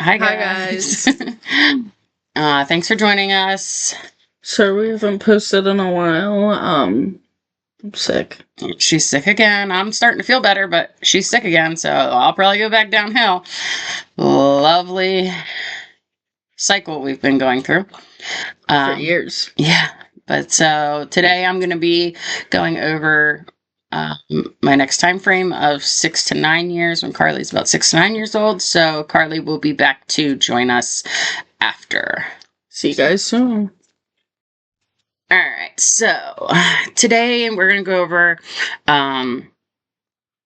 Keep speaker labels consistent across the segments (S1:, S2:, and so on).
S1: Hi
S2: Hi,
S1: guys.
S2: guys.
S1: Thanks for joining us.
S2: So we haven't posted in a while. I'm sick.
S1: She's sick again. I'm starting to feel better, but she's sick again, so I'll probably go back downhill. Lovely cycle we've been going through.
S2: For years.
S1: Yeah. But so today I'm going to be going over my next time frame of 6 to 9 years when Carlee's about 6 to 9 years old. So Carlee will be back to join us after.
S2: See you guys soon.
S1: All right, so today we're going to go over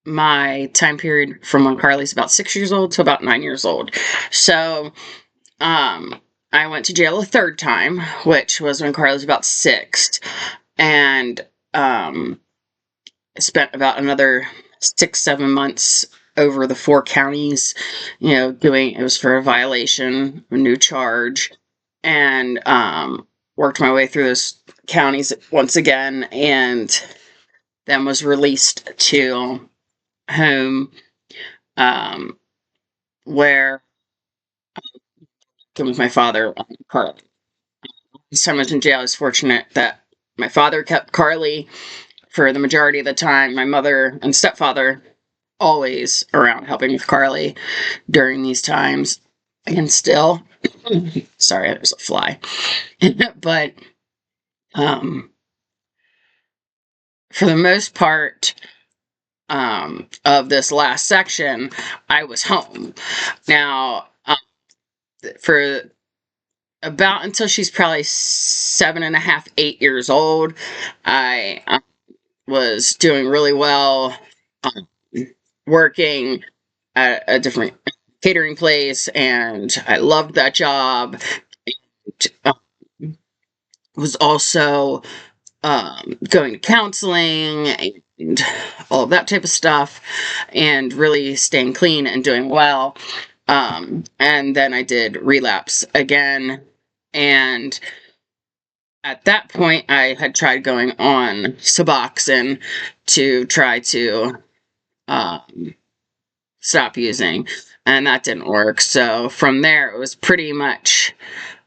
S1: my time period from when Carlee's about 6 years old to about 9 years old. So I went to jail a third time, which was when Carlee's about 6, and spent about another 6-7 months over the 4 counties, it was for a violation, a new charge, and worked my way through those counties once again, and then was released to home, where with my father, Carlee. This time I was in jail. I was fortunate that my father kept Carlee for the majority of the time. My mother and stepfather always around helping with Carlee during these times. And still, sorry, there's a fly. But for the most part of this last section, I was home. Now, for about until she's probably 7.5, 8 years old, I was doing really well, working at a different catering place, and I loved that job. And, was also going to counseling and all of that type of stuff, and really staying clean and doing well. And then I did relapse again, and at that point I had tried going on Suboxone to try to stop using, and that didn't work. So from there it was pretty much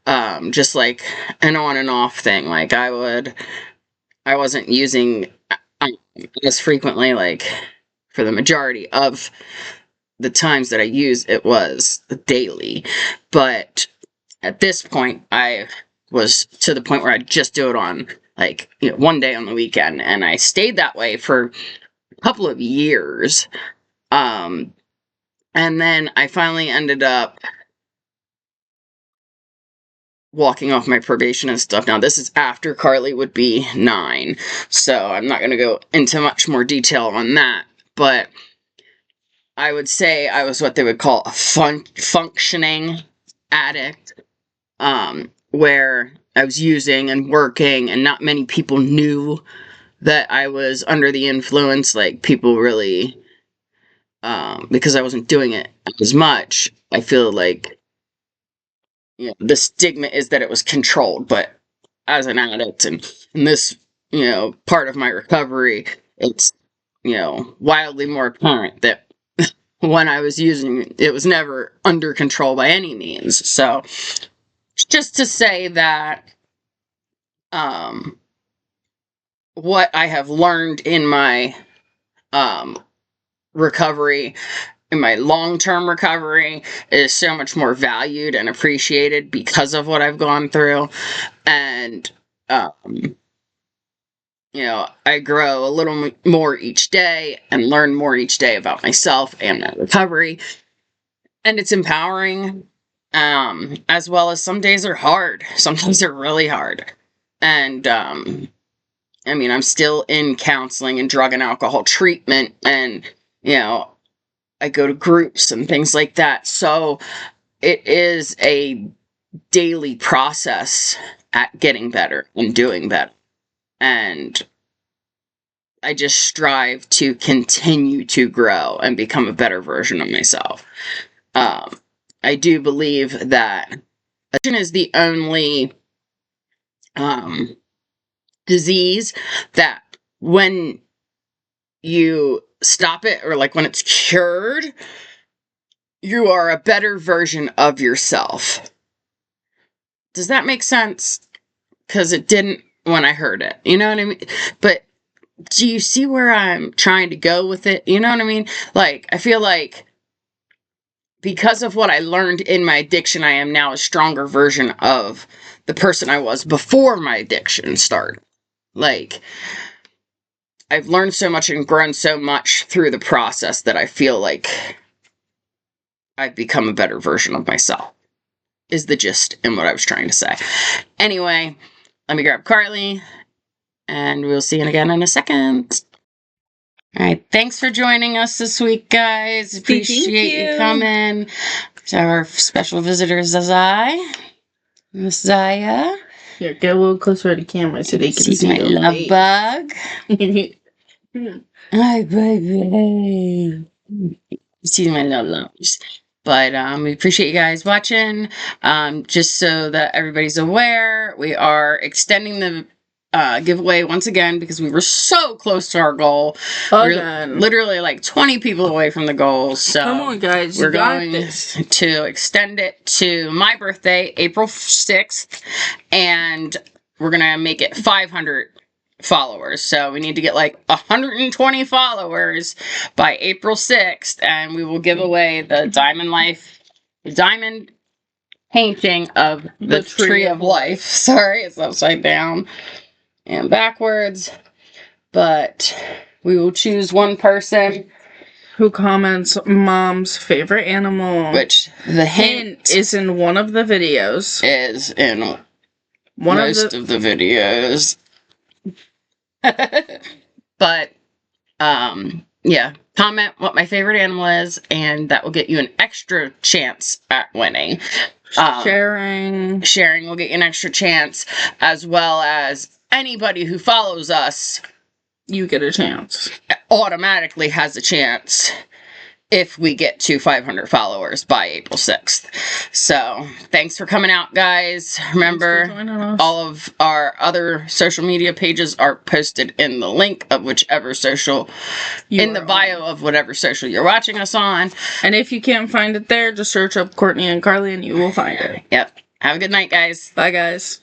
S1: just like an on and off thing. Like I wasn't using as frequently, like for the majority of the times that I used, it was daily. But at this point, I was to the point where I'd just do it on one day on the weekend, and I stayed that way for a couple of years. And then I finally ended up walking off my probation and stuff. Now, this is after Carlee would be 9, so I'm not going to go into much more detail on that, but I would say I was what they would call a functioning addict, where I was using and working, and not many people knew that I was under the influence. Like, people really, because I wasn't doing it as much, I feel like the stigma is that it was controlled, but as an addict and in this, part of my recovery, it's, wildly more apparent that when I was using it was never under control by any means. So just to say that, what I have learned in my, recovery, in my long-term recovery, is so much more valued and appreciated because of what I've gone through. And, I grow a little more each day and learn more each day about myself and my recovery. And it's empowering, as well as some days are hard. Some days are really hard. And, I'm still in counseling and drug and alcohol treatment, and, I go to groups and things like that. So it is a daily process at getting better and doing better. And I just strive to continue to grow and become a better version of myself. I do believe that addiction is the only disease that when you stop it, or like when it's cured, you are a better version of yourself. Does that make sense? Because it didn't when I heard it. You know what I mean? But do you see where I'm trying to go with it? You know what I mean? Like, I feel like because of what I learned in my addiction, I am now a stronger version of the person I was before my addiction started. Like, I've learned so much and grown so much through the process that I feel like I've become a better version of myself, is the gist in what I was trying to say. Anyway, let me grab Carlee, and we'll see you again in a second. All right, thanks for joining us this week, guys. Appreciate you coming. To our special visitor, Zaya. Miss Zaya.
S2: Here, get a little closer to the camera so they can see
S1: my
S2: your
S1: love
S2: face.
S1: bug. Hi, baby. She's my love loves. But we appreciate you guys watching. Just so that everybody's aware, we are extending the giveaway once again because we were so close to our goal. We're literally like 20 people away from the goal. So
S2: come on, guys,
S1: we're going to extend it to my birthday, April 6th, and we're gonna make it 500 followers. So we need to get like 120 followers by April 6th, and we will give away the diamond painting of the Tree of Life. Sorry, it's upside down and backwards, but we will choose one person
S2: who comments mom's favorite animal,
S1: which the hint
S2: is in one of the videos.
S1: Is in most of the videos. But yeah, comment what my favorite animal is, and that will get you an extra chance at winning. Sharing will get you an extra chance, as well as anybody who follows us,
S2: you get a chance,
S1: automatically has a chance if we get to 500 followers by April 6th. So thanks for coming out, guys. Remember, all of our other social media pages are posted in the link of whichever social, in the bio of whatever social you're watching us on.
S2: And if you can't find it there, just search up Courtney and Carlee and you will find it.
S1: Yep. Have a good night, guys.
S2: Bye, guys.